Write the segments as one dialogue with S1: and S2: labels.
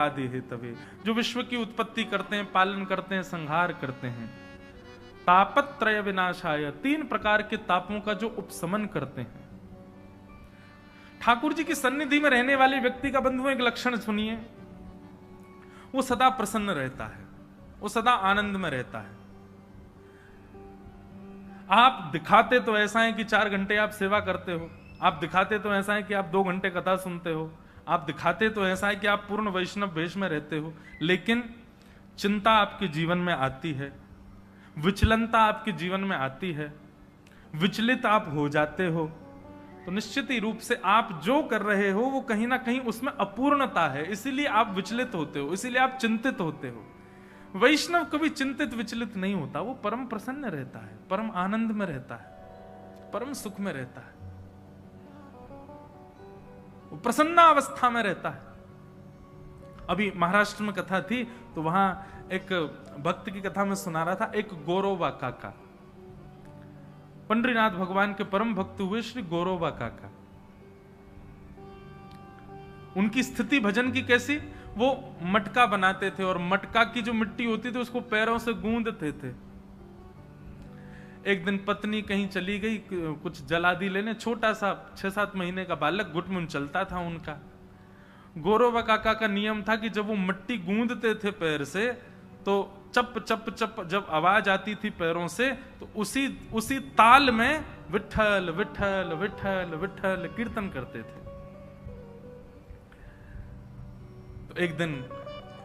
S1: आदि हे तवे, जो विश्व की उत्पत्ति करते हैं, पालन करते हैं, संहार करते हैं। तापत्रय विनाशाय, 3 प्रकार के तापों का जो उपशमन करते हैं। ठाकुर जी की सन्निधि में रहने वाले व्यक्ति का बंधुओं एक लक्षण सुनिए, वो सदा प्रसन्न रहता है, वो सदा आनंद में रहता है। आप दिखाते तो ऐसा है कि 4 घंटे आप सेवा करते हो, आप दिखाते तो ऐसा है कि आप 2 घंटे कथा सुनते हो, आप दिखाते तो ऐसा है कि आप पूर्ण वैष्णव वेश में रहते हो, लेकिन चिंता आपके जीवन में आती है, विचलनता आपके जीवन में आती है, विचलित आप हो जाते हो, तो निश्चित ही रूप से आप जो कर रहे हो वो कहीं ना कहीं उसमें अपूर्णता है, इसीलिए आप विचलित होते हो, इसीलिए आप चिंतित होते हो। वैष्णव कभी चिंतित विचलित नहीं होता, वो परम प्रसन्न रहता है, परम आनंद में रहता है, परम सुख में रहता है, वो प्रसन्न अवस्था में रहता है। अभी महाराष्ट्र में कथा थी तो वहां एक भक्त की कथा में सुना रहा था, एक गोरोबा काका, पंडरीनाथ भगवान के परम भक्त हुए श्री गोरोबा काका। उनकी स्थिति भजन की कैसी, वो मटका बनाते थे और मटका की जो मिट्टी होती थी उसको पैरों से गूंदते थे। एक दिन पत्नी कहीं चली गई कुछ जलादि लेने, छोटा सा 6-7 महीने का बालक गुटमुन चलता था उनका। गोरोबा काका का नियम था कि जब वो मिट्टी गूंदते थे पैर से तो चप चप चप जब आवाज आती थी पैरों से तो उसी ताल में विठल विठल विठल विठल कीर्तन करते थे। तो एक दिन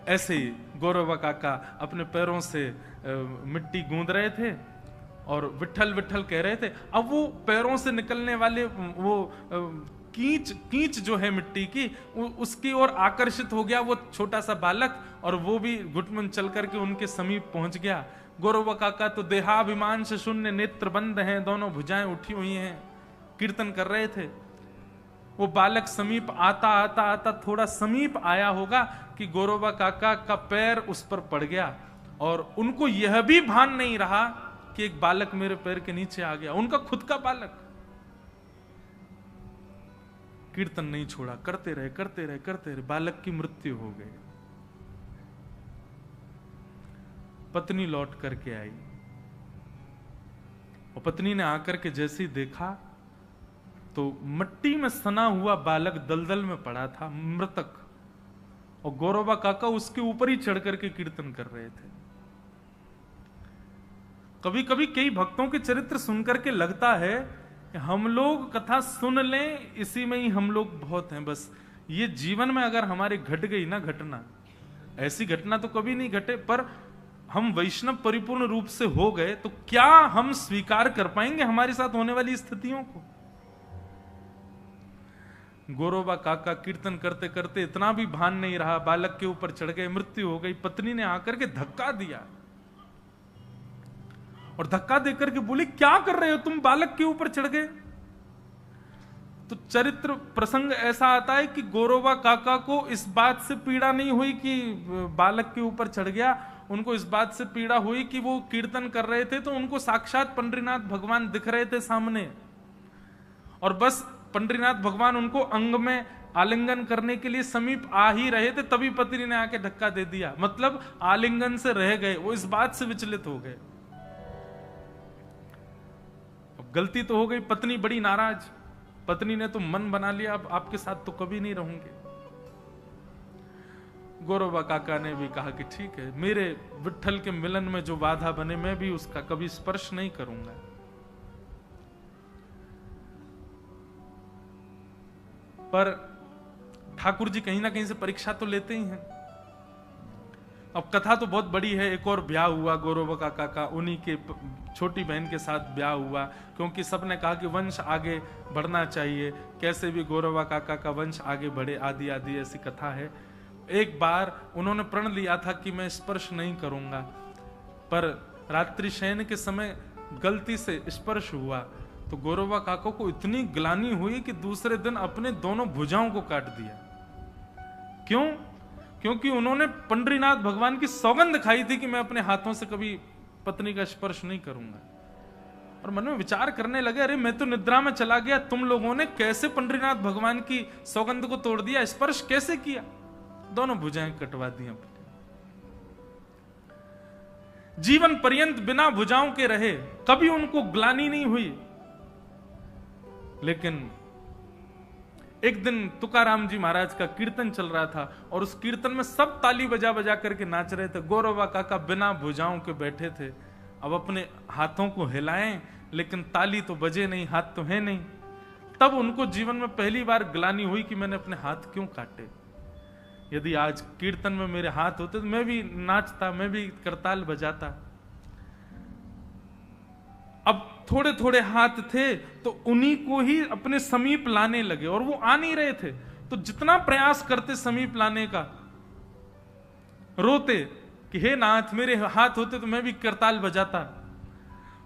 S1: ऐसे ही गोरोबा काका अपने पैरों से मिट्टी गूंद रहे थे और विठल विठल कह रहे थे। अब वो पैरों से निकलने वाले वो कीच जो है मिट्टी की, उसकी ओर आकर्षित हो गया वो छोटा सा बालक, और वो भी घुटमुन चल करके उनके समीप पहुंच गया। गोरोबा काका तो देहाभिमान से शून्य, नेत्र बंद हैं, दोनों भुजाएं उठी हुई हैं, कीर्तन कर रहे थे। वो बालक समीप आता आता आता थोड़ा समीप आया होगा कि गोरोबा काका का पैर उस पर पड़ गया, और उनको यह भी भान नहीं रहा कि एक बालक मेरे पैर के नीचे आ गया, उनका खुद का बालक। कीर्तन नहीं छोड़ा, करते रहे करते रहे करते रहे, बालक की मृत्यु हो गई। पत्नी लौट करके आई और पत्नी ने आकर के जैसे ही देखा तो मिट्टी में सना हुआ बालक दलदल में पड़ा था, मृतक, और गोरोबा काका उसके ऊपर ही चढ़ करके कीर्तन कर रहे थे। कभी कभी कई भक्तों के चरित्र सुनकर के लगता है कि हम लोग कथा सुन लें, इसी में ही हम लोग बहुत हैं, बस ये जीवन में अगर हमारे घट गई ना घटना, ऐसी घटना तो कभी नहीं घटे, पर हम वैष्णव परिपूर्ण रूप से हो गए तो क्या हम स्वीकार कर पाएंगे हमारे साथ होने वाली स्थितियों को। गोरोबा काका कीर्तन करते करते इतना भी भान नहीं रहा, बालक के ऊपर चढ़ गए, मृत्यु हो गई। पत्नी ने आकर के धक्का दिया और धक्का देकर के बोली, क्या कर रहे हो तुम, बालक के ऊपर चढ़ गए। तो चरित्र प्रसंग ऐसा आता है कि गोरोबा काका को इस बात से पीड़ा नहीं हुई कि बालक के ऊपर चढ़ गया, उनको इस बात से पीड़ा हुई कि वो कीर्तन कर रहे थे तो उनको साक्षात पंडरीनाथ भगवान दिख रहे थे सामने, और बस पंडरीनाथ भगवान उनको अंग में आलिंगन करने के लिए समीप आ ही रहे थे, तभी पत्नी ने आके धक्का दे दिया, मतलब आलिंगन से रह गए, वो इस बात से विचलित हो गए। अब गलती तो हो गई, पत्नी बड़ी नाराज, पत्नी ने तो मन बना लिया अब आपके साथ तो कभी नहीं रहूंगे। गोरोबा काका ने भी कहा कि ठीक है, मेरे विठल के मिलन में जो बाधा बने मैं भी उसका कभी स्पर्श नहीं करूंगा। पर ठाकुर जी कहीं ना कहीं से परीक्षा तो लेते ही हैं। अब कथा तो बहुत बड़ी है, एक और ब्याह हुआ गोरोबा काका का, उन्हीं के छोटी बहन के साथ ब्याह हुआ, क्योंकि सबने कहा कि वंश आगे बढ़ना चाहिए, कैसे भी गोरोबा काका का वंश आगे बढ़े, आदि आदि ऐसी कथा है। एक बार उन्होंने प्रण लिया था कि मैं स्पर्श नहीं करूंगा, पर रात्रि शयन के समय गलती से स्पर्श हुआ तो गोरोबा काका को इतनी ग्लानि हुई कि दूसरे दिन अपने दोनों भुजाओं को काट दिया। क्यों? क्योंकि उन्होंने पंडरीनाथ भगवान की सौगंध खाई थी कि मैं अपने हाथों से कभी पत्नी का स्पर्श नहीं करूंगा, और मन में विचार करने लगे, अरे मैं तो निद्रा में चला गया, तुम लोगों ने कैसे पंडरीनाथ भगवान की सौगंध को तोड़ दिया, स्पर्श कैसे किया। दोनों भुजाएं कटवा दी अपनी। जीवन पर्यंत बिना भुजाओं के रहे, कभी उनको ग्लानि नहीं हुई। लेकिन एक दिन तुकाराम जी महाराज का कीर्तन चल रहा था और उस कीर्तन में सब ताली बजा बजा करके नाच रहे थे। गौरवा काका बिना भुजाओं के बैठे थे। अब अपने हाथों को हिलाएं, लेकिन ताली तो बजे नहीं, हाथ तो है नहीं। तब उनको जीवन में पहली बार ग्लानि हुई कि मैंने अपने हाथ क्यों काटे। यदि आज कीर्तन में मेरे हाथ होते तो मैं भी नाचता, मैं भी करताल बजाता। अब थोड़े थोड़े हाथ थे तो उन्हीं को ही अपने समीप लाने लगे, और वो आ नहीं रहे थे। तो जितना प्रयास करते समीप लाने का, रोते कि हे नाथ मेरे हाथ होते तो मैं भी करताल बजाता।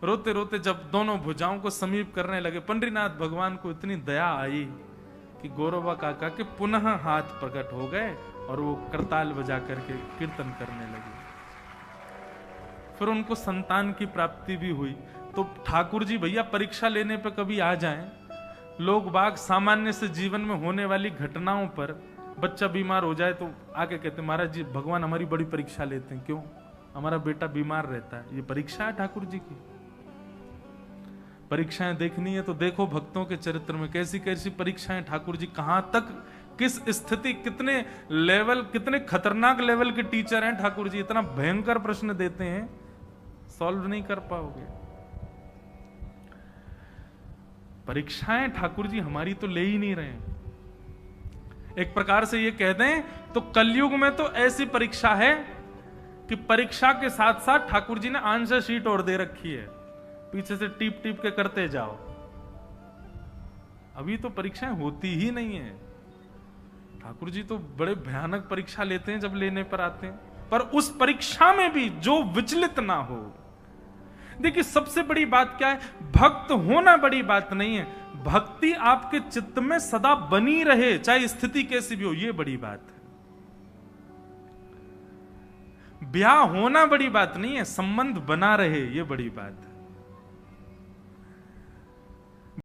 S1: रोते रोते जब दोनों भुजाओं को समीप करने लगे, पंडरीनाथ भगवान को इतनी दया आई कि गौरवा काका के पुनः हाथ प्रकट हो गए और वो करताल बजा करके कीर्तन करने लगे। फिर उनको संतान की प्राप्ति भी हुई। तो ठाकुर जी भैया परीक्षा लेने पे कभी आ जाएं, लोग बाग सामान्य से जीवन में होने वाली घटनाओं पर, बच्चा बीमार हो जाए तो आके कहते महाराज जी भगवान हमारी बड़ी परीक्षा लेते हैं। क्यों? हमारा बेटा बीमार रहता है। ये परीक्षा है ठाकुर जी की। परीक्षाएं देखनी है तो देखो भक्तों के चरित्र में कैसी कैसी परीक्षाएं ठाकुर जी कहां तक, किस स्थिति, कितने लेवल, कितने खतरनाक लेवल के टीचर हैं ठाकुर जी। इतना भयंकर प्रश्न देते हैं, सॉल्व नहीं कर पाओगे। परीक्षाएं ठाकुर जी हमारी तो ले ही नहीं रहे। एक प्रकार से ये कह दें तो कलयुग में तो ऐसी परीक्षा है कि परीक्षा के साथ साथ ठाकुर जी ने आंसर शीट और दे रखी है, पीछे से टीप टीप के करते जाओ। अभी तो परीक्षाएं होती ही नहीं है। ठाकुर जी तो बड़े भयानक परीक्षा लेते हैं जब लेने पर आते हैं, पर उस परीक्षा में भी जो विचलित ना हो। देखिए सबसे बड़ी बात क्या है, भक्त होना बड़ी बात नहीं है, भक्ति आपके चित्त में सदा बनी रहे, चाहे स्थिति कैसी भी हो, यह बड़ी बात है। ब्याह होना बड़ी बात नहीं है, संबंध बना रहे, यह बड़ी बात है।